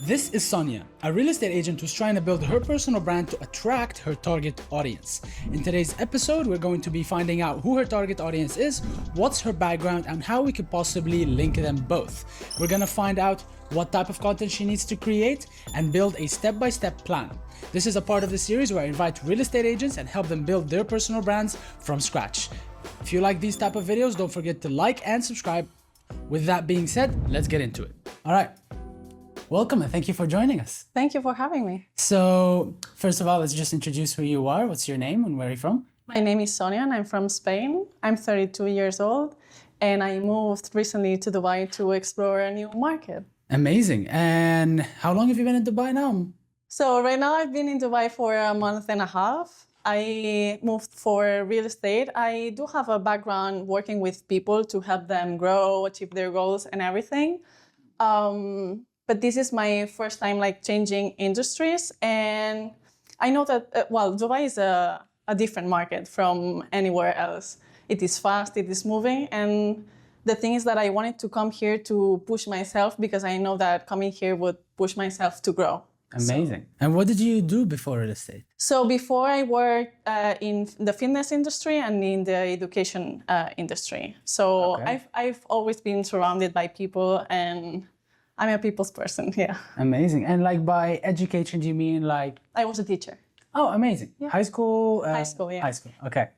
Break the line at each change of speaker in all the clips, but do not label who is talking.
This is Sonia, a real estate agent who's trying to build her personal brand to attract her target audience. In today's episode, we're going to be finding out who her target audience is, what's her background, and how we could possibly link them both. We're gonna find out what type of content she needs to create and build a step-by-step plan. This is a part of the series where I invite real estate agents and help them build their personal brands from scratch. If you like these type of videos, don't forget to like and subscribe. With that being said, let's get into it. All right. Welcome and thank you for joining us.
Thank you for having me.
So, first of all, let's just introduce who you are. What's your name and where are you from?
My name is Sonia and I'm from Spain. I'm 32 years old and I moved recently to Dubai to explore a new market.
Amazing. And how long have you been in Dubai now?
So right now I've been in Dubai for a month and a half. I moved for real estate. I do have a background working with people to help them grow, achieve their goals and everything. But this is my first time changing industries, and I know that Dubai is a different market from anywhere else. It is fast, it is moving, and the thing is that I wanted to come here to push myself because I know that coming here would push myself to grow.
Amazing. And what did you do before real estate?
So before I worked in the fitness industry and in the education industry. So
Okay.
I've always been surrounded by people and I'm a people's person, yeah.
Amazing. And by education, do you mean
I was a teacher.
Oh, amazing.
Yeah.
High school?
High school, yeah.
High school, okay.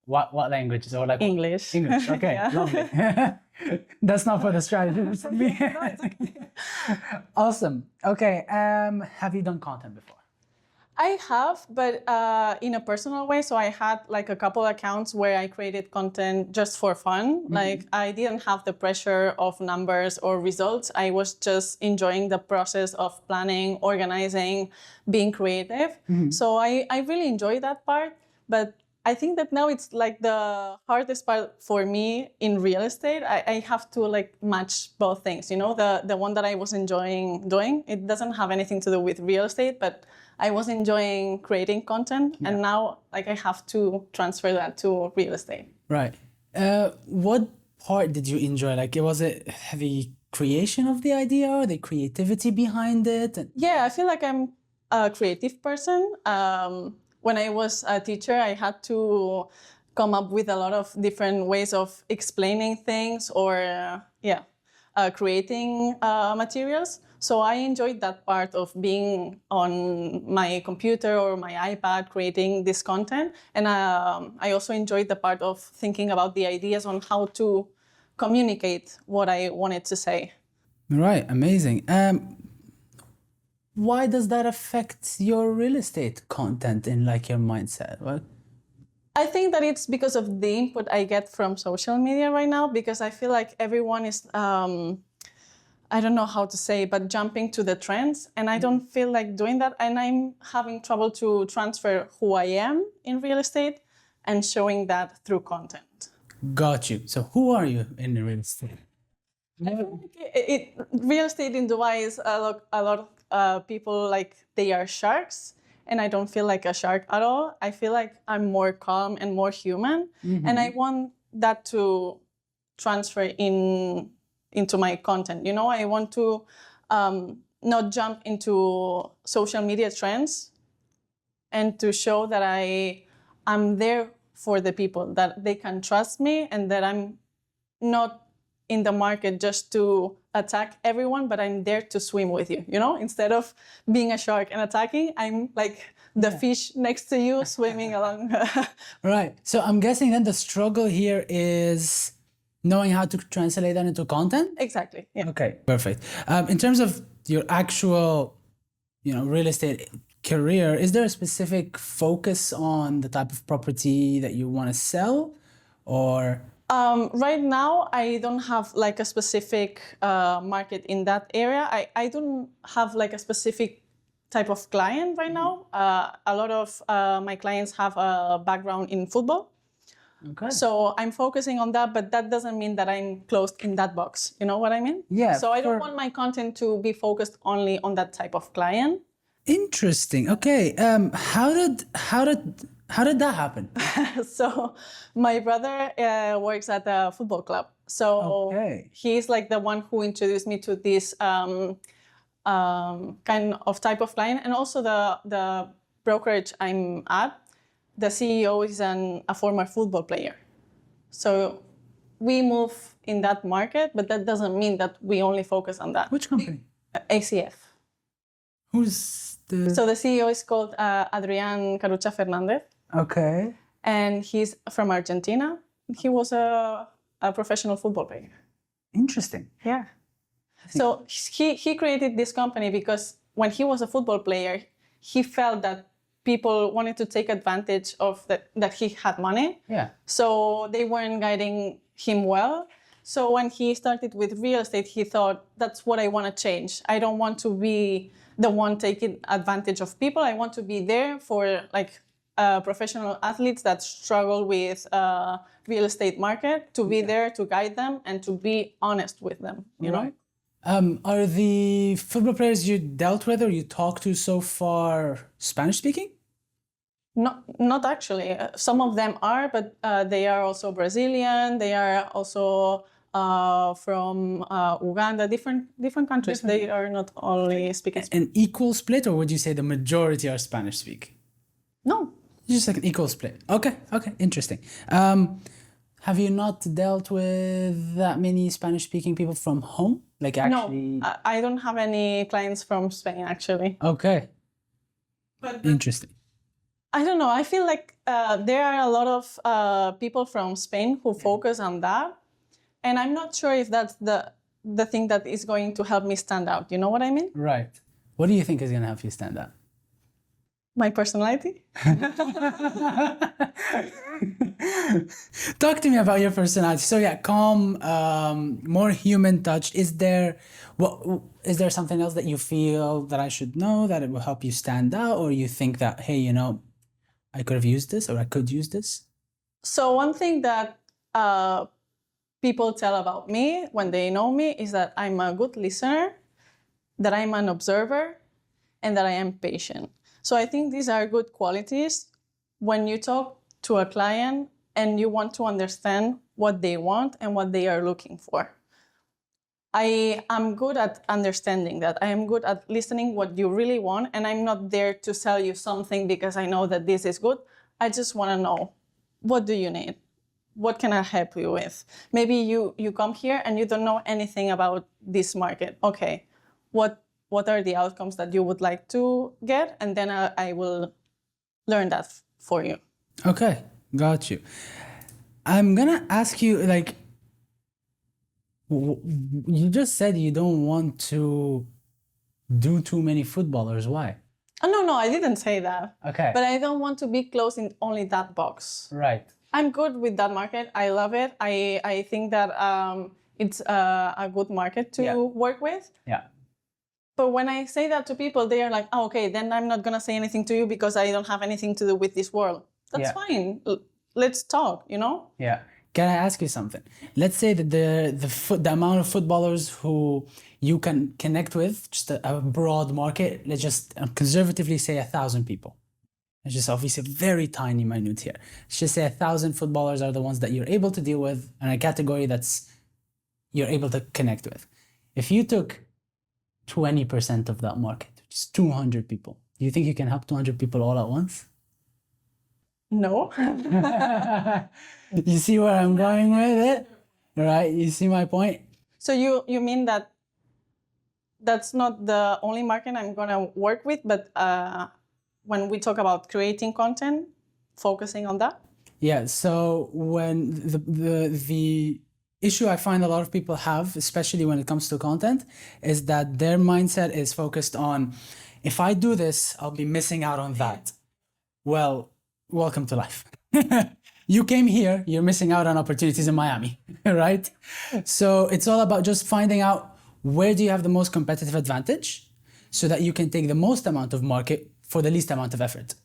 What languages or
English.
English, okay,
Yeah.
lovely. That's not for the strategists.
No, it's okay.
Awesome. Okay, have you done content before?
I have, but in a personal way. So I had a couple accounts where I created content just for fun. I didn't have the pressure of numbers or results. I was just enjoying the process of planning, organizing, being creative. So I really enjoy that part. But I think that now it's the hardest part for me in real estate. I have to match both things. You know, the one that I was enjoying doing, it doesn't have anything to do with real estate, but I was enjoying creating content, and now I have to transfer that to real estate.
Right. What part did you enjoy? Was it the creation of the idea or the creativity behind it?
Yeah, I feel like I'm a creative person. When I was a teacher, I had to come up with a lot of different ways of explaining things or creating materials. So I enjoyed that part of being on my computer or my iPad creating this content. And I also enjoyed the part of thinking about the ideas on how to communicate what I wanted to say.
Right, amazing. Why does that affect your real estate content in your mindset? What?
I think that it's because of the input I get from social media right now, because I feel like everyone is, I don't know how to say, but jumping to the trends. And I don't feel like doing that. And I'm having trouble to transfer who I am in real estate and showing that through content.
Got you. So who are you in real estate?
I feel like real estate in Dubai is a lot of people they are sharks. And I don't feel like a shark at all. I feel like I'm more calm and more human. And I want that to transfer into my content. You know, I want to not jump into social media trends and to show that I'm there for the people, that they can trust me and that I'm not in the market just to attack everyone, but I'm there to swim with you, you know? Instead of being a shark and attacking, I'm the fish next to you swimming along.
Right. So I'm guessing then the struggle here is knowing how to translate that into content?
Exactly, yeah.
Okay, perfect. In terms of your actual, real estate career, is there a specific focus on the type of property that you want to sell or?
Right now, I don't have a specific market in that area. I don't have a specific type of client right now. A lot of my clients have a background in football.
Okay.
So I'm focusing on that, but that doesn't mean that I'm closed in that box. You know what I mean?
Yeah.
So I don't want my content to be focused only on that type of client.
Interesting. Okay. How did that happen?
So my brother works at a football club. So
Okay.
he's the one who introduced me to this kind of type of client. And also the brokerage I'm at, the CEO is a former football player. So we move in that market, but that doesn't mean that we only focus on that.
Which company?
ACF.
Who's the...
So the CEO is called Adrián Carucha Fernández,
Okay.
and he's from Argentina. He was a professional football player.
Interesting.
Yeah. So he created this company because when he was a football player, he felt that people wanted to take advantage of that he had money.
Yeah.
So they weren't guiding him well. So when he started with real estate, he thought, that's what I want to change. I don't want to be the one taking advantage of people. I want to be there for like professional athletes that struggle with real estate market, to be there to guide them and to be honest with them, you know?
Are the football players you dealt with or you talked to so far Spanish speaking?
Not actually. Some of them are, but they are also Brazilian. They are also from Uganda, different countries. They are not only speaking Spanish.
An equal split, or would you say the majority are Spanish speaking?
No.
Just like an equal split. Okay, interesting. Have you not dealt with that many Spanish speaking people from home? Like actually...
No, I don't have any clients from Spain actually.
Okay.
But
Interesting.
I don't know. I feel like there are a lot of people from Spain who focus on that. And I'm not sure if that's the thing that is going to help me stand out. You know what I mean?
Right. What do you think is going to help you stand out?
My personality.
Talk to me about your personality. So yeah, calm, more human touch. Is there something else that you feel that I should know that it will help you stand out, or you think that, hey, you know, I could have used this or I could use this?
So one thing that people tell about me when they know me is that I'm a good listener, that I'm an observer, and that I am patient. So I think these are good qualities when you talk to a client and you want to understand what they want and what they are looking for. I am good at understanding that. I am good at listening what you really want, and I'm not there to sell you something because I know that this is good. I just want to know, what do you need? What can I help you with? Maybe you come here and you don't know anything about this market. Okay, what are the outcomes that you would like to get? And then I will learn that for you.
Okay, got you. I'm gonna ask you, like, you just said you don't want to do too many footballers. Why?
Oh, no, I didn't say that.
Okay.
But I don't want to be closed in only that box.
Right.
I'm good with that market. I love it. I think that it's a good market to work with.
Yeah.
But when I say that to people, they are like, oh, okay, then I'm not going to say anything to you because I don't have anything to do with this world. That's fine. Let's talk, you know?
Yeah. Can I ask you something? Let's say that the amount of footballers who you can connect with, just a broad market, let's just conservatively say 1,000 people. It's just obviously very tiny minute here. Let's just say 1,000 footballers are the ones that you're able to deal with, and a category that's you're able to connect with. If you took 20% of that market, which is 200 people, do you think you can help 200 people all at once?
No.
You see where I'm going with it? Right? You see my point?
So you mean that that's not the only market I'm going to work with, but when we talk about creating content, focusing on that?
Yeah, so when the issue I find a lot of people have, especially when it comes to content, is that their mindset is focused on, if I do this, I'll be missing out on that. Well, welcome to life. You came here, you're missing out on opportunities in Miami, right? So it's all about just finding out where do you have the most competitive advantage so that you can take the most amount of market for the least amount of effort,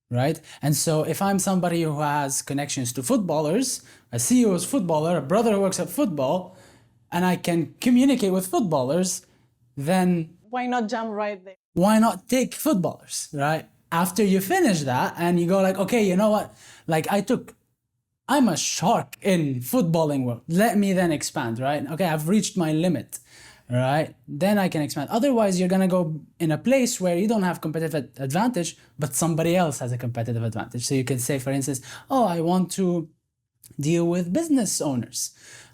right? And so if I'm somebody who has connections to footballers, a CEO's footballer, a brother who works at football, and I can communicate with footballers, then
why not jump right there?
Why not take footballers, right? After you finish that and you go like, okay, you know what? Like I'm a shark in footballing world. Let me then expand, right? Okay, I've reached my limit, right? Then I can expand. Otherwise, you're gonna go in a place where you don't have competitive advantage, but somebody else has a competitive advantage. So you can say, for instance, oh, I want to deal with business owners.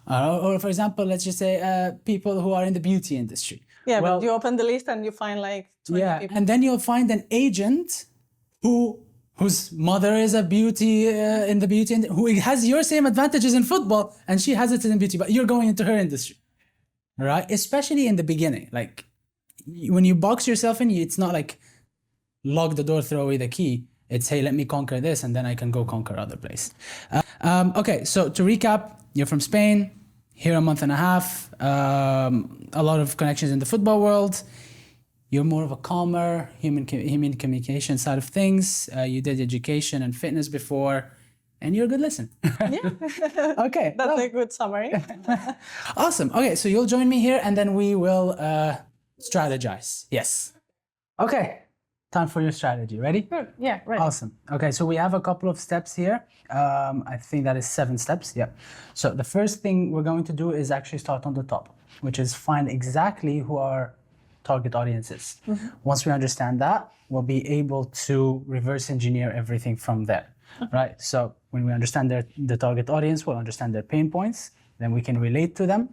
Or for example, let's just say people who are in the beauty industry.
Yeah,
Well,
but you open the list and you find like 20
yeah,
people.
and then you'll find an agent whose mother is a beauty in the beauty who has your same advantages in football and she has it in beauty, but you're going into her industry, right? Especially in the beginning, like when you box yourself in, it's not like lock the door, throw away the key. It's, hey, let me conquer this and then I can go conquer other place. Okay, so to recap, you're from Spain, here a month and a half, a lot of connections in the football world. You're more of a calmer human communication side of things. You did education and fitness before, and you're a good listener.
Yeah.
Okay.
That's a good summary.
Awesome. Okay, so you'll join me here and then we will strategize. Yes. Okay, time for your strategy. Ready?
Good. Yeah, right.
Awesome. Okay, so we have a couple of steps here. I think that is 7 steps. Yeah. So the first thing we're going to do is actually start on the top, which is find exactly who our target audience is. Once we understand that, we'll be able to reverse engineer everything from there, right? So when we understand the target audience, we'll understand their pain points, then we can relate to them,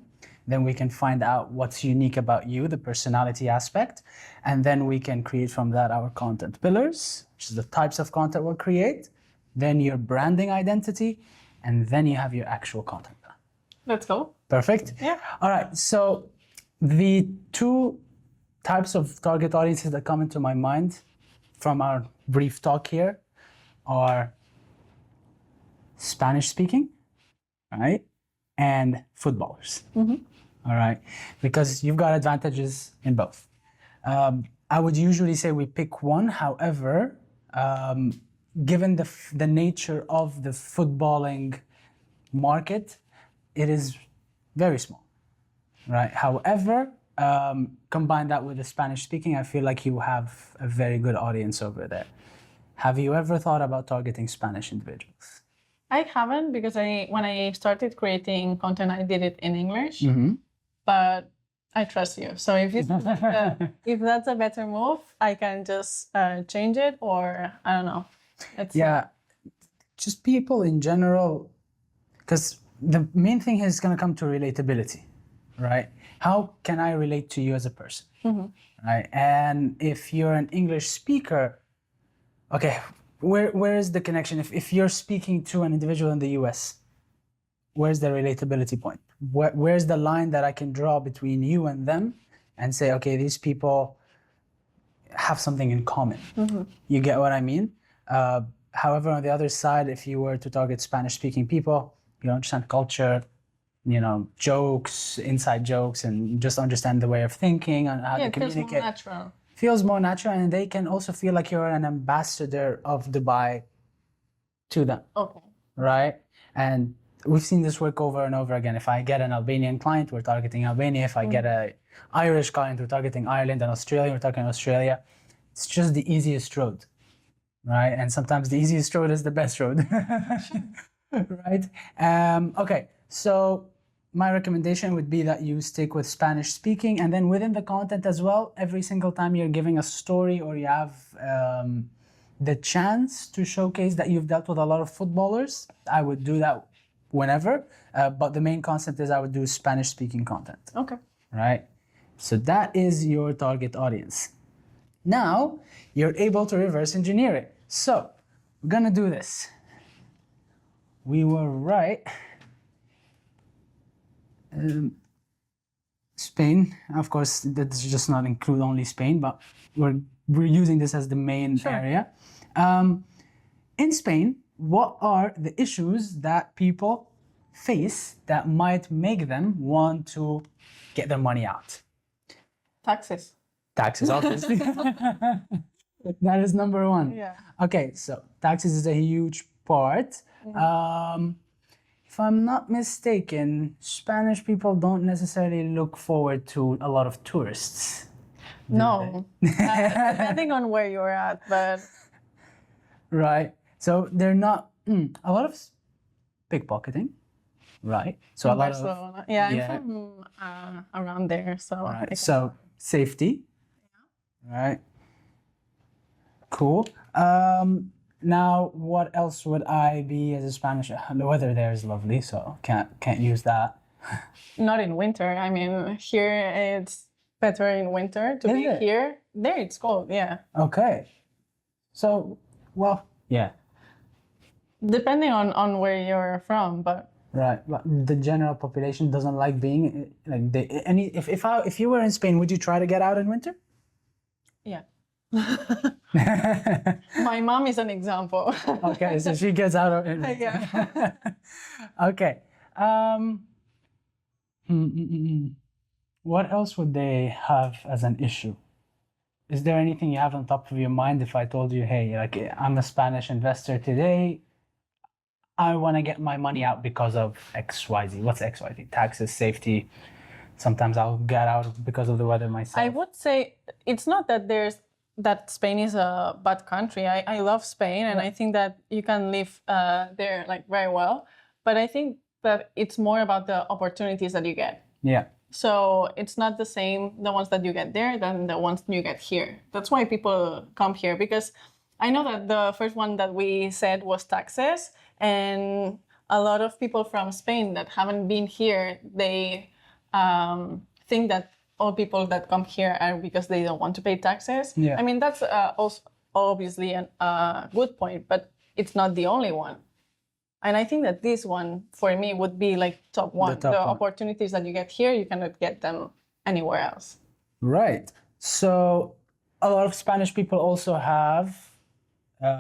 then we can find out what's unique about you, the personality aspect, and then we can create from that our content pillars, which is the types of content we'll create, then your branding identity, and then you have your actual content.
Let's go.
Perfect?
Yeah.
All right, so the 2 types of target audiences that come into my mind from our brief talk here are Spanish speaking, right? And footballers. All right, because you've got advantages in both. I would usually say we pick one. However, given the nature of the footballing market, it is very small, right? However, combine that with the Spanish speaking, I feel like you have a very good audience over there. Have you ever thought about targeting Spanish individuals?
I haven't because when I started creating content, I did it in English. But I trust you. So if if that's a better move, I can just change it, or I don't know.
Just people in general, because the main thing is going to come to relatability, right? How can I relate to you as a person, right? And if you're an English speaker, okay, where is the connection? If you're speaking to an individual in the US, where's the relatability point? Where's the line that I can draw between you and them and say, okay, these people have something in common. You get what I mean? However, on the other side, if you were to target Spanish-speaking people, you understand culture, jokes, inside jokes, and just understand the way of thinking and how to communicate.
It feels more natural.
Feels more natural, and they can also feel like you're an ambassador of Dubai to them.
Okay.
Right? And we've seen this work over and over again. If I get an Albanian client, we're targeting Albania. If I get an Irish client, we're targeting Ireland, and Australia, we're targeting Australia. It's just the easiest road, right? And sometimes the easiest road is the best road, right? Okay, so my recommendation would be that you stick with Spanish speaking, and then within the content as well, every single time you're giving a story or you have the chance to showcase that you've dealt with a lot of footballers, I would do that whenever, but the main concept is I would do Spanish speaking content.
Okay.
Right? So that is your target audience. Now you're able to reverse engineer it. So we're gonna do this. We were right. Spain, of course, that's just not include only Spain, but we're using this as the main area. In Spain, what are the issues that people face that might make them want to get their money out?
Taxes.
Taxes, obviously. That is number one.
Yeah.
Okay, so taxes is a huge part. If I'm not mistaken, Spanish people don't necessarily look forward to a lot of tourists.
No, depending on where you're at, but...
Right, so they're not, a lot of pickpocketing, right? So
In
a lot
Barcelona. Yeah, I'm
yeah.
from around there, so
Right.
I
So safety, right? Cool. Now what else would I be as a Spanish? The weather there is lovely, so can't use that.
not in winter. I mean, here it's better in winter to
Is
be
it?
here. There it's cold, yeah.
Okay. So, well, yeah,
Depending on where you're from, but
right. But the general population doesn't like being like they any if you were in Spain, would you try to get out in winter?
yeah. My mom is an example.
Okay, so she gets out in winter.
Yeah.
Okay. Hmm, hmm, hmm, hmm. What else would they have as an issue? Is there anything you have on top of your mind if I told you, hey, like I'm a Spanish investor today, I want to get my money out because of XYZ. What's XYZ? Taxes, safety. Sometimes I'll get out because of the weather myself.
I would say it's not that Spain is a bad country. I love Spain, and I think that you can live there like very well. But I think that it's more about the opportunities that you get.
Yeah.
So it's not the same the ones that you get there than the ones you get here. That's why people come here, because I know that the first one that we said was taxes, and a lot of people from Spain that haven't been here, they think that all people that come here are because they don't want to pay taxes.
Yeah.
I mean, that's also obviously a good point, but it's not the only one. And I think that this one, for me, would be like top one.
top
The
one.
opportunities that you get here, you cannot get them anywhere else.
Right. So a lot of Spanish people also have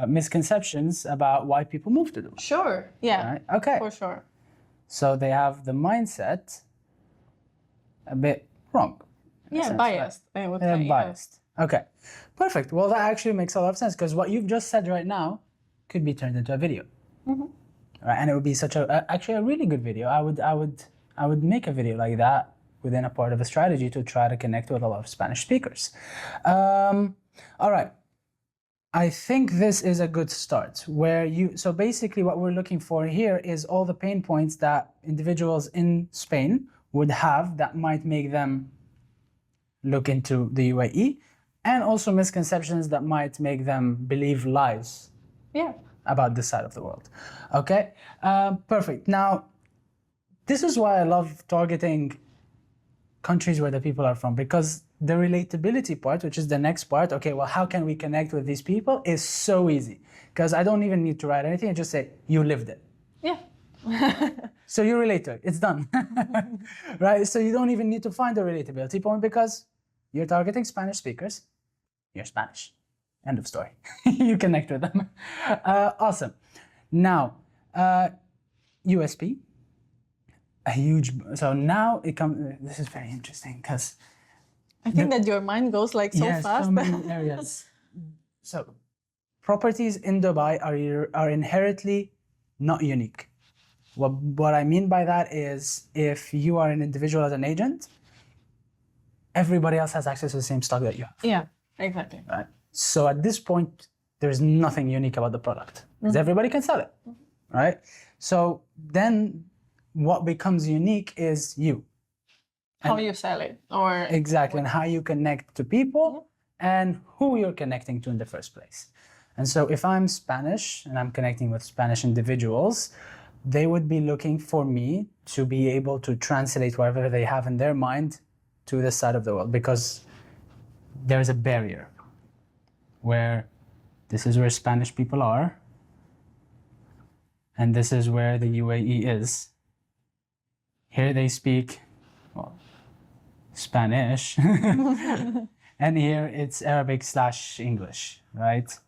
misconceptions about why people move to Dubai.
Sure. Yeah.
Right? Okay.
For sure.
So they have the mindset a bit wrong. in a
Yeah,
sense,
biased. I would
right?
say.
Biased. Okay. Perfect. Well, that actually makes a lot of sense because what you've just said right now could be turned into a video. Right? And it would be such actually a really good video. I would make a video like that within a part of a strategy to try to connect with a lot of Spanish speakers. All right. I think this is a good start so basically what we're looking for here is all the pain points that individuals in Spain would have that might make them look into the UAE, and also misconceptions that might make them believe lies
Yeah.
about this side of the world. Okay, perfect. Now, this is why I love targeting countries where the people are from, because the relatability part, which is the next part, okay, well, how can we connect with these people, is so easy. Because I don't even need to write anything, I just say, you lived it.
Yeah.
So you relate to it, it's done. Right? So you don't even need to find a relatability point because you're targeting Spanish speakers, you're Spanish. End of story. You connect with them. Awesome. Now, USP, a huge, so now it comes, this is very interesting because
I think that your mind goes like so fast.
so many areas. So properties in Dubai are inherently not unique. What I mean by that is if you are an individual as an agent, everybody else has access to the same stock that you have.
Yeah, exactly.
Right? So at this point, there's nothing unique about the product because everybody can sell it, right? So then what becomes unique is you.
How you sell it, or
Exactly, and how you connect to people and who you're connecting to in the first place. And so if I'm Spanish and I'm connecting with Spanish individuals, they would be looking for me to be able to translate whatever they have in their mind to this side of the world, because there's a barrier where this is where Spanish people are and this is where the UAE is. Here they speak, well, Spanish, and here it's Arabic/English, right?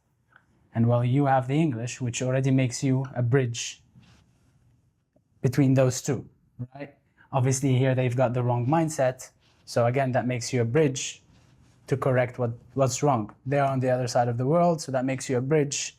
And well, you have the English, which already makes you a bridge between those two, right? Obviously here they've got the wrong mindset. So again, that makes you a bridge to correct what's wrong. They're on the other side of the world, so that makes you a bridge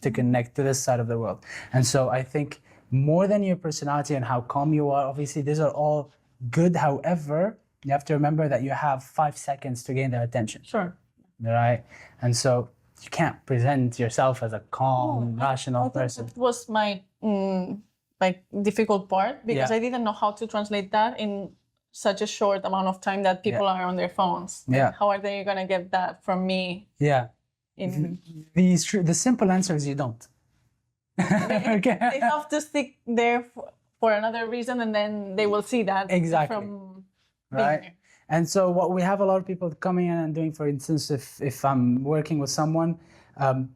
to connect to this side of the world. And so I think more than your personality and how calm you are, obviously these are all good. However, you have to remember that you have 5 seconds to gain their attention.
Sure.
Right? And so you can't present yourself as a calm, rational person.
That was my like difficult part because
Yeah.
I didn't know how to translate that in such a short amount of time that people are on their phones. Like,
Yeah.
how are they gonna get that from me?
Yeah.
In
The simple answer is you don't. Okay.
they have to stick there for another reason, and then they will see that
Exactly.
from
Right.
being there.
And so what we have a lot of people coming in and doing, for instance, if I'm working with someone,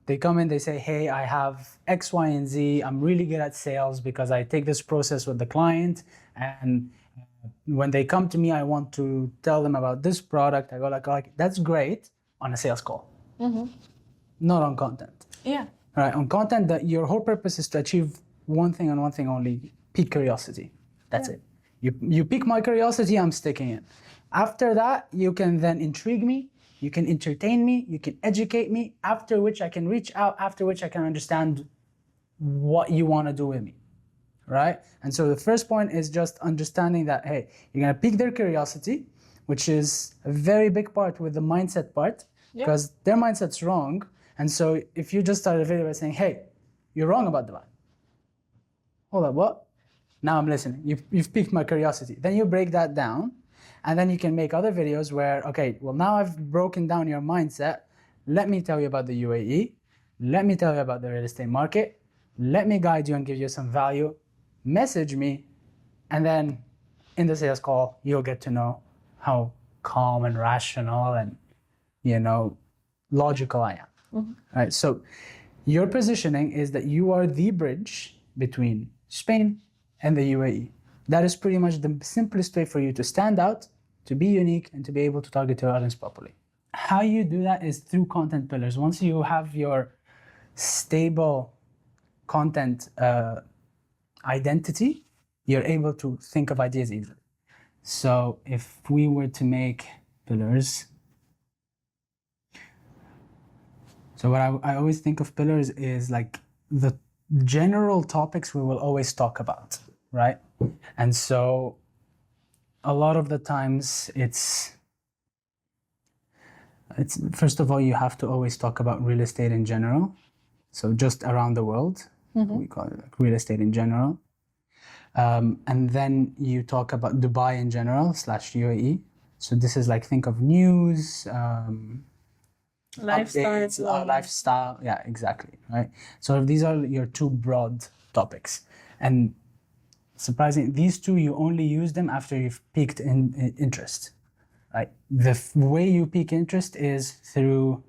they come in, they say, hey, I have X, Y, and Z. I'm really good at sales because I take this process with the client. And when they come to me, I want to tell them about this product. I go like that's great on a sales call, not on content.
Yeah.
All right, on content, that your whole purpose is to achieve one thing and one thing only: pique curiosity. That's it. You pique my curiosity, I'm sticking in. After that, you can then intrigue me, you can entertain me, you can educate me. After which I can reach out. After which I can understand what you want to do with me, right? And so the first point is just understanding that hey, you're gonna pique their curiosity, which is a very big part with the mindset part, because their mindset's wrong. And so if you just start a video by saying, hey, you're wrong about Dubai. Hold up, what? Now I'm listening. You've piqued my curiosity. Then you break that down, and then you can make other videos where, okay, well, now I've broken down your mindset. Let me tell you about the UAE. Let me tell you about the real estate market. Let me guide you and give you some value. Message me, and then in the sales call, you'll get to know how calm and rational and, logical I am. Right, so your positioning is that you are the bridge between Spain and the UAE. That is pretty much the simplest way for you to stand out, to be unique, and to be able to target your audience properly. How you do that is through content pillars. Once you have your stable content identity, you're able to think of ideas easily. So if we were to make pillars, so what I always think of pillars is like the general topics we will always talk about, right? And so a lot of the times it's first of all, you have to always talk about real estate in general. So just around the world, we call it like real estate in general. And then you talk about Dubai in general / UAE. So this is like, think of news, lifestyle. Yeah, exactly. Right. So these are your two broad topics, and surprising, these two you only use them after you've piqued interest. Right. The way you pique interest is through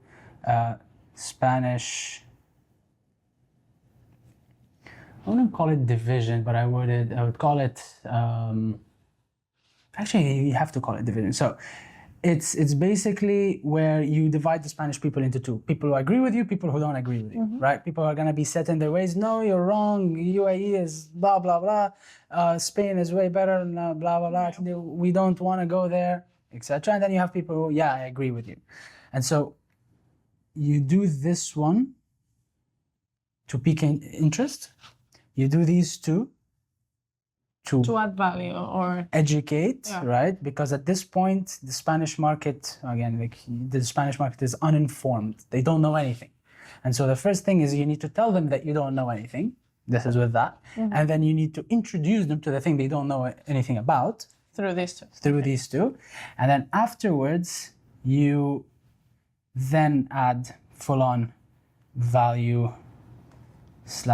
Spanish. I wouldn't call it division, but I would call it. Actually, you have to call it division. So it's basically where you divide the Spanish people into two: people who agree with you, people who don't agree with you, right? People are gonna be set in their ways. No, you're wrong. UAE is blah blah blah. Spain is way better. Blah blah blah. We don't want to go there, etc. And then you have people who, yeah, I agree with you. And so you do this one to pique interest. You do these two
to add value or
educate, right? Because at this point, the Spanish market, again, like the Spanish market is uninformed. They don't know anything. And so the first thing is you need to tell them that you don't know anything. This is with that. And then you need to introduce them to the thing they don't know anything about.
Through these two.
Through these two. And then afterwards, you then add full-on value /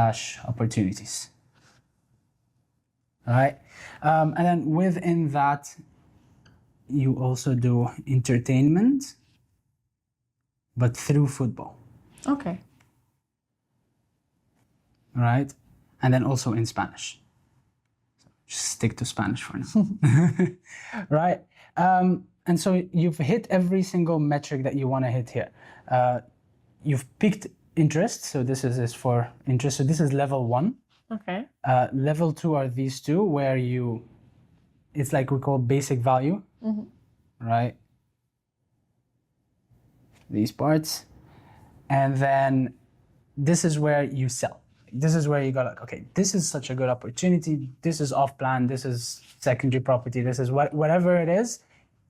opportunities. All right. And then within that, you also do entertainment, but through football.
Okay.
All right. And then also in Spanish. So just stick to Spanish for now. Right. And so you've hit every single metric that you want to hit here. You've picked interest. So this is for interest. So this is level 1.
Okay.
Level 2 are these two where it's like we call basic value, right? These parts. And then this is where you sell. This is where you go like, okay, this is such a good opportunity. This is off plan. This is secondary property. This is whatever it is,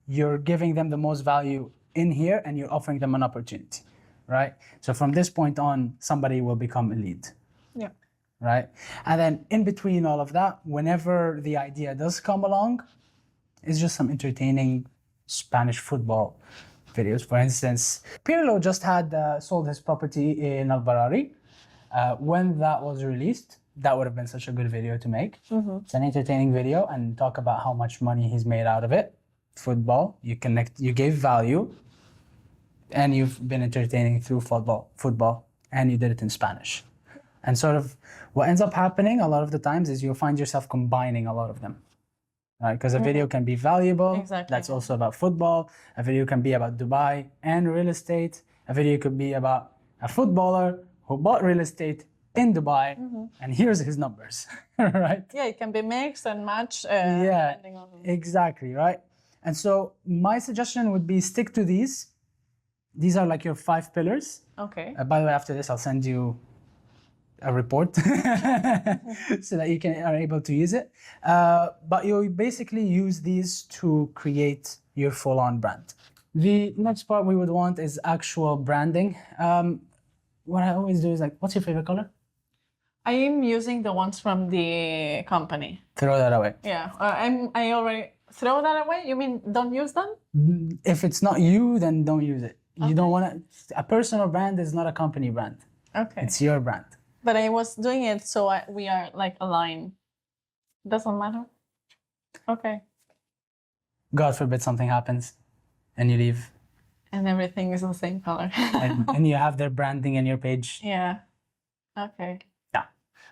you're giving them the most value in here and you're offering them an opportunity, right? So from this point on, somebody will become a lead.
Yeah.
right? And then in between all of that, whenever the idea does come along, it's just some entertaining Spanish football videos. For instance, Pirlo just had sold his property in Albarari. When that was released, that would have been such a good video to make. It's an entertaining video and talk about how much money he's made out of it. Football, you gave value, and you've been entertaining through football, and you did it in Spanish. And sort of what ends up happening a lot of the times is you'll find yourself combining a lot of them. Right? Because a video can be valuable.
Exactly.
That's also about football. A video can be about Dubai and real estate. A video could be about a footballer who bought real estate in Dubai, and here's his numbers, right?
Yeah, it can be mixed and matched. Depending on...
Exactly, right? And so my suggestion would be stick to these. These are like your 5 pillars.
Okay.
By the way, after this, I'll send you a report so that you are able to use it. But you basically use these to create your full-on brand. The next part we would want is actual branding. What I always do is like, what's your favorite color?
I am using the ones from the company.
Throw that away.
Yeah, I already throw that away. You mean don't use them?
If it's not you, then don't use it. You don't want to. A personal brand is not a company brand.
Okay.
It's your brand.
But I was doing it so we are like aligned. Doesn't matter. Okay.
God forbid something happens, and you leave,
And everything is the same color.
and you have their branding in your page.
Yeah. Okay.
Yeah.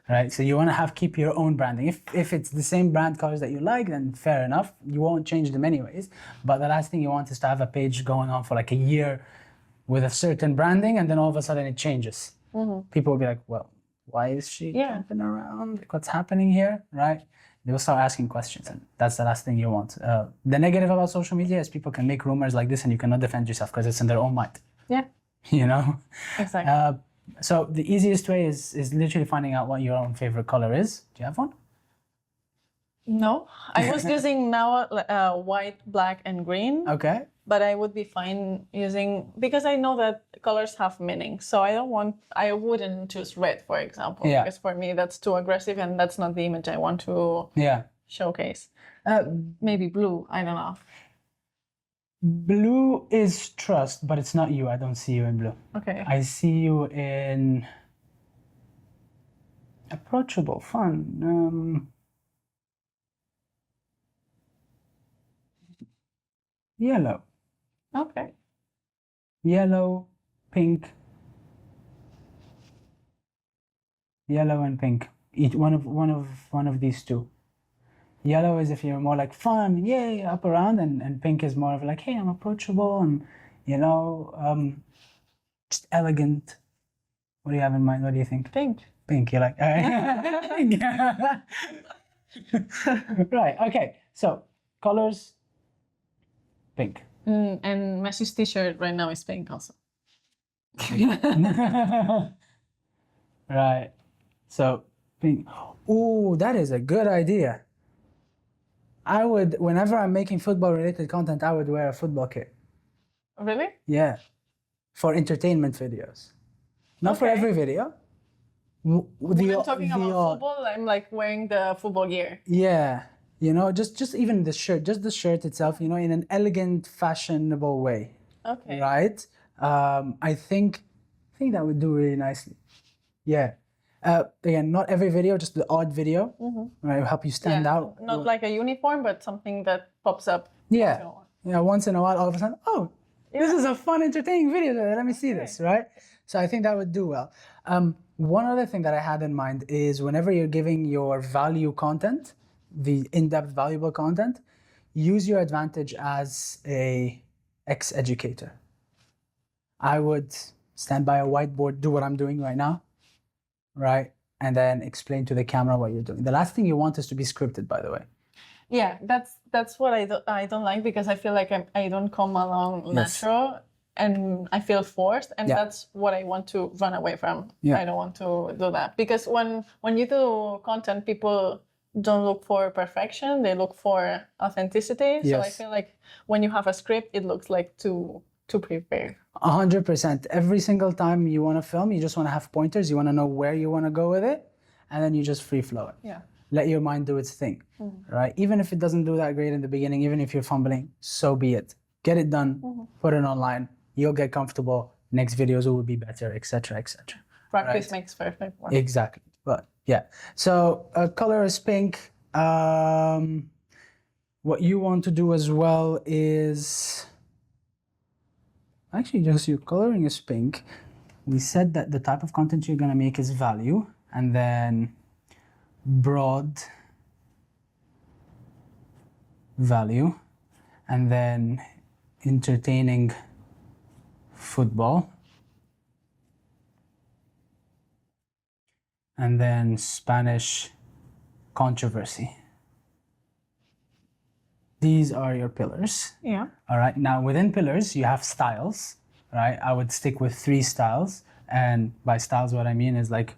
Right. So you want to keep your own branding. If it's the same brand colors that you like, then fair enough. You won't change them anyways. But the last thing you want is to have a page going on for like a year with a certain branding, and then all of a sudden it changes. People will be like, well, why is she jumping around? Like, what's happening here? Right? They will start asking questions, and that's the last thing you want. The negative about social media is people can make rumors like this and you cannot defend yourself because it's in their own mind.
Yeah.
You know?
Exactly.
So the easiest way is literally finding out what your own favorite color is. Do you have one?
No. I was using now white, black, and green.
Okay.
But I would be fine using, because I know that colors have meaning. So I wouldn't choose red, for example.
Yeah.
Because for me, that's too aggressive and that's not the image I want to showcase. Maybe blue, I don't know.
Blue is trust, but it's not you. I don't see you in blue.
Okay.
I see you in approachable, fun. Yellow.
Okay.
Yellow, pink. Yellow and pink. Each one of these two. Yellow is if you're more like fun, yay, up around, and pink is more of like, hey, I'm approachable and just elegant. What do you have in mind? What do you think?
Pink.
Pink, you like? All right. Right. Okay. So colors. Pink.
And Messi's t-shirt right now is pink also.
Right. So pink. Oh, that is a good idea. I would, whenever I'm making football related content, I would wear a football kit.
Really?
Yeah. For entertainment videos. Not for every video.
When I'm talking about football, I'm like wearing the football gear.
Yeah. You know, just even the shirt, just the shirt itself, you know, in an elegant, fashionable way.
Okay.
Right? I think that would do really nicely. Yeah. Again, not every video, just the odd video. Right? Help you stand out.
Not like a uniform, but something that pops up.
Yeah. Yeah. Once in a while, all of a sudden, oh, this is a fun, entertaining video. Let me see this, right? So I think that would do well. One other thing that I had in mind is whenever you're giving your value content, the in-depth valuable content, use your advantage as a ex-educator. I would stand by a whiteboard, do what I'm doing right now, right? And then explain to the camera what you're doing. The last thing you want is to be scripted, by the way.
Yeah, that's what I don't like, because I feel like I don't come along natural and I feel forced, and that's what I want to run away from. I don't want to do that, because when you do content, people don't look for perfection, they look for authenticity. So I feel like when you have a script, it looks like too prepared.
100%. Every single time you want to film, you just want to have pointers. You want to know where you want to go with it. and then you just free flow it.
Yeah.
Let your mind do its thing, right? Even if it doesn't do that great in the beginning, even if you're fumbling, so be it. Get it done, put it online, you'll get comfortable, next videos will be better, etc., etc.
Practice makes perfect.
Exactly. But yeah, so color is pink. What you want to do as well is actually just your coloring is pink. We said that the type of content you're gonna make is value, and then broad value, and then entertaining football, and then Spanish controversy. These are your pillars.
Yeah.
All right. Now within pillars, you have styles, right? I would stick with 3 styles. And by styles, what I mean is like,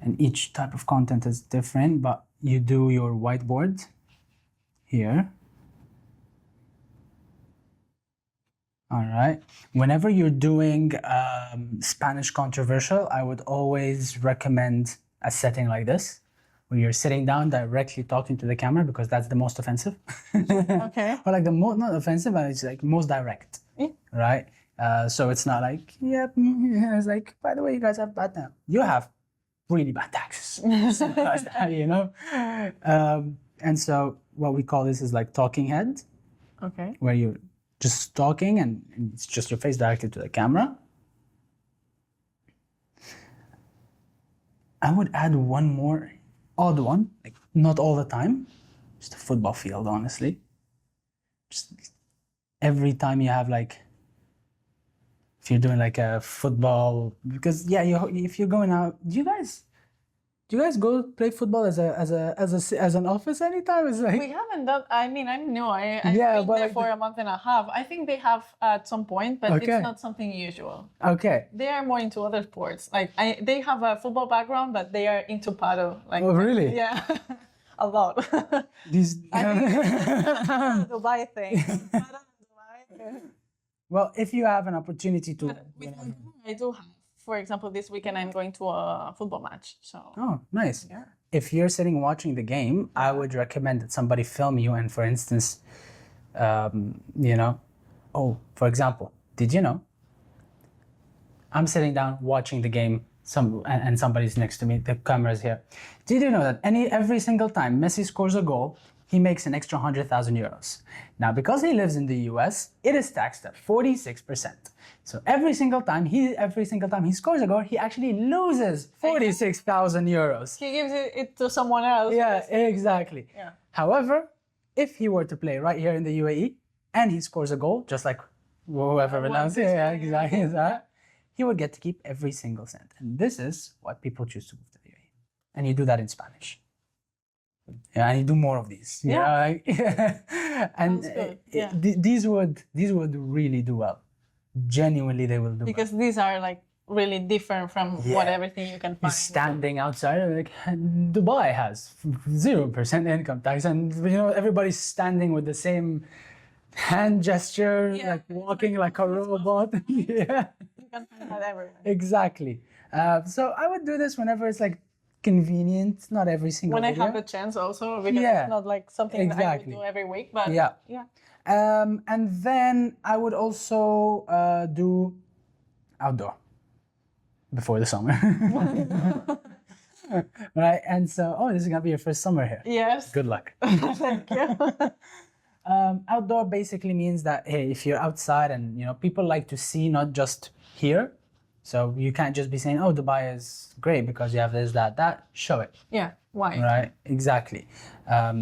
and each type of content is different, but you do your whiteboard here. All right. Whenever you're doing Spanish controversial, I would always recommend a setting like this, where you're sitting down directly talking to the camera, because that's the most offensive.
Okay.
Or like the most, not offensive, but it's like most direct, right? So it's not like, yep, it's like, by the way, you guys have bad now. You have really bad taxes, you know? And so what we call this is like talking head,
Okay.
where you're just talking and it's just your face directed to the camera. I would add one more odd one, like not all the time, just a football field, honestly. Just every time you have like, if you're doing like a football, because yeah, if you're going out, do you guys go play football as an office anytime? It's like,
We haven't done. I mean, I'm new. I've
Yeah,
been
but
there
like
for a month and a half. I think they have at some point, but
Okay.
it's not something usual.
okay.
They are more into other sports. Like they have a football background, but they are into paddle. Like
Oh, really?
Yeah, a lot.
These.
Dubai thing. Paddle in Dubai.
Well, if you have an opportunity to.
With my mom, I do have. For example, this weekend I'm going to a football match. So
Oh, nice.
yeah.
If you're sitting watching the game, I would recommend that somebody film you. And for instance, you know, oh, for example, did you know? I'm sitting down watching the game, and somebody's next to me. The camera's here. Did you know that every single time Messi scores a goal, he makes an extra 100,000 euros? Now, because he lives in the US, it is taxed at 46%. So every single time he scores a goal, he actually loses 46,000 euros.
He gives it to someone else.
Yeah, exactly.
Yeah.
However, if he were to play right here in the UAE and he scores a goal, just like whoever announced it, yeah, exactly, he would get to keep every single cent. And this is what people choose to move to the UAE. And you do that in Spanish. Yeah, and you do more of these. You know, like, and
Sounds good, yeah.
these would really do well. Genuinely, they will do
Because these are like really different from what everything you can
well.
find.
Standing outside, like Dubai has 0% income tax, and you know everybody's standing with the same hand gesture, like walking like a robot. Yeah,
You can find that everywhere.
exactly. So I would do this whenever it's like convenient, not every single
When I
video.
have the chance also, because
Yeah,
it's not like something that I
exactly.
would do every week, but
Yeah.
yeah.
And then I would also do outdoor before the summer. Right? And so, oh, this is gonna be your first summer here.
Yes.
Good luck.
Thank you.
Outdoor basically means that, hey, if you're outside and, you know, people like to see, not just here. So you can't just be saying, oh, Dubai is great because you have this, that. Show it.
Yeah. Why?
Right, exactly.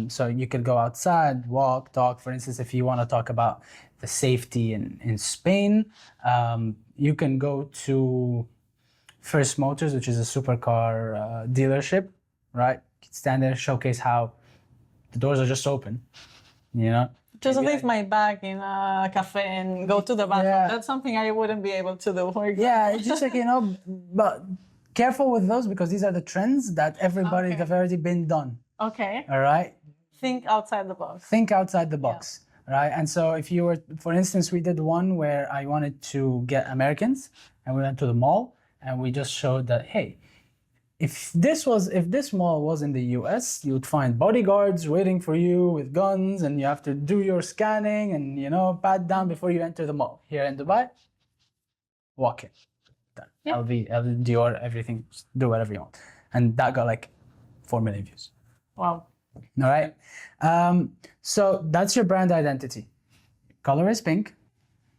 So you could go outside, walk, talk. For instance, if you want to talk about the safety in Spain, you can go to First Motors, which is a supercar dealership, right? You can stand there, showcase how the doors are just open, you know?
Just leave my bag in a cafe and go to the bathroom.
Yeah.
That's something I wouldn't be able to do. For example.
Yeah, it's just like, you know, but careful with those because these are the trends that everybody
Okay.
have already been done,
Okay.
all right?
Think outside the box.
Think outside the box, right? And so if you were, for instance, we did one where I wanted to get Americans and we went to the mall and we just showed that, hey, if this mall was in the US, you would find bodyguards waiting for you with guns, and you have to do your scanning and pat down before you enter the mall. Here in Dubai, walk in, done.
Yeah.
LV, Dior, everything, just do whatever you want, and that got like 4 million views.
Wow.
All right, so that's your brand identity. Color is pink,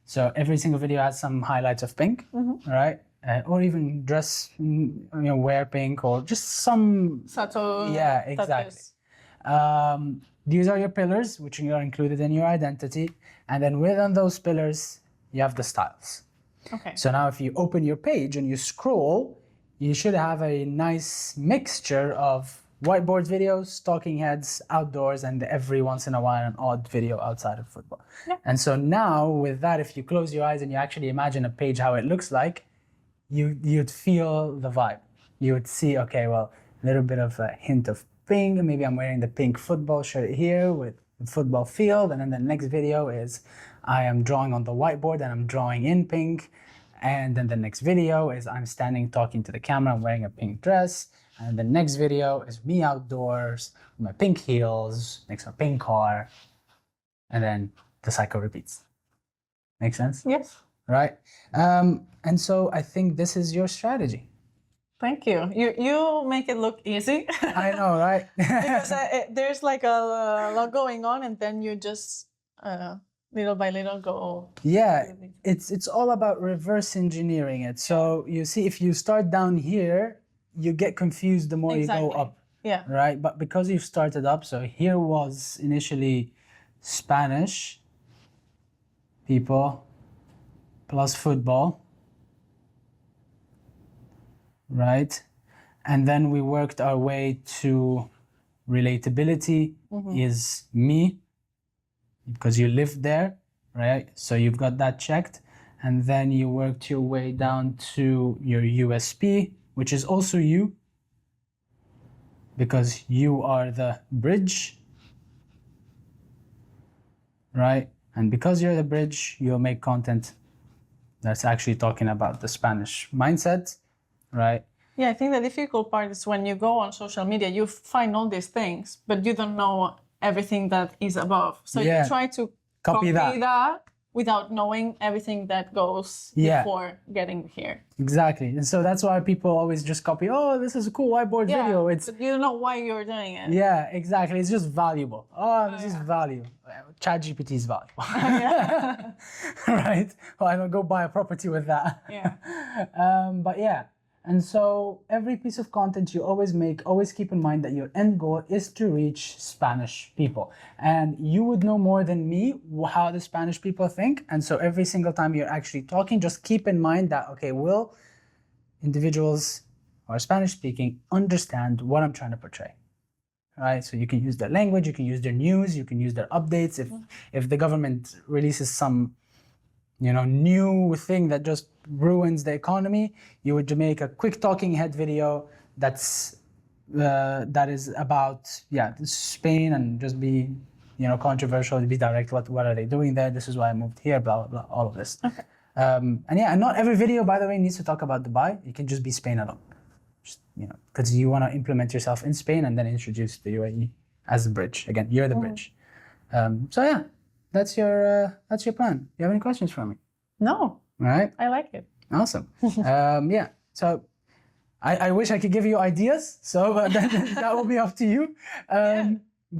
so every single video has some highlights of pink. All right. Or even dress, wear pink, or just some
Subtle.
Yeah, exactly. These are your pillars, which are included in your identity, and then within those pillars, you have the styles.
Okay.
So now, if you open your page and you scroll, you should have a nice mixture of whiteboard videos, talking heads, outdoors, and every once in a while an odd video outside of football.
Yeah.
And so now, with that, if you close your eyes and you actually imagine a page how it looks like, you'd feel the vibe. You would see, okay, well, a little bit of a hint of pink. Maybe I'm wearing the pink football shirt here with the football field. And then the next video is I am drawing on the whiteboard and I'm drawing in pink. And then the next video is I'm standing talking to the camera. I'm wearing a pink dress. And the next video is me outdoors with my pink heels next to a pink car. And then the cycle repeats. Make sense?
Yes.
Right? And so I think this is your strategy.
Thank you. You make it look easy.
I know, right?
Because there's like a lot going on, and then you just little by little go.
Yeah, it's all about reverse engineering it. So you see, if you start down here, you get confused the more you go up.
Yeah.
Right? But because you've started up, so here was initially Spanish people plus football. Right? And then we worked our way to relatability is me, because you lived there, right? So you've got that checked. And then you worked your way down to your USP, which is also you, because you are the bridge, right? And because you're the bridge, you'll make content that's actually talking about the Spanish mindset, right?
Yeah, I think the difficult part is when you go on social media, you find all these things, but you don't know everything that is above. So you try to copy that without knowing everything that goes before getting here.
Exactly. And so that's why people always just copy, oh, this is a cool whiteboard video.
But you don't know why you're doing it.
Yeah, exactly. It's just valuable. Oh, this is value. ChatGPT is valuable. Right? Well, I don't go buy a property with that.
Yeah.
But yeah. And so every piece of content you always make, always keep in mind that your end goal is to reach Spanish people. And you would know more than me how the Spanish people think. And so every single time you're actually talking, just keep in mind that, okay, will individuals who are Spanish speaking understand what I'm trying to portray? Right? So you can use their language, you can use their news, you can use their updates. If the government releases some new thing that just ruins the economy, you would make a quick talking head video that is about Spain, and just be controversial, be direct. What are they doing there? This is why I moved here. Blah blah blah. All of this.
Okay.
And not every video, by the way, needs to talk about Dubai. It can just be Spain alone. Just because you want to implement yourself in Spain and then introduce the UAE as a bridge. Again, you're the bridge. So yeah. That's your plan. You have any questions for me?
No.
All right.
I like it.
Awesome. Yeah. So I wish I could give you ideas. So that will be up to you.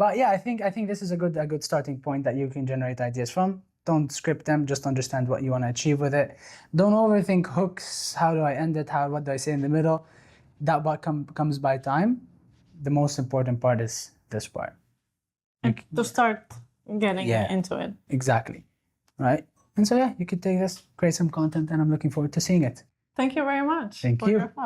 But yeah, I think this is a good starting point that you can generate ideas from. Don't script them. Just understand what you want to achieve with it. Don't overthink hooks. How do I end it? What do I say in the middle? That what comes by time. The most important part is this part.
And to start getting into it.
Exactly. Right? And so yeah, you could take this, create some content, and I'm looking forward to seeing it.
Thank you very much.
Thank you.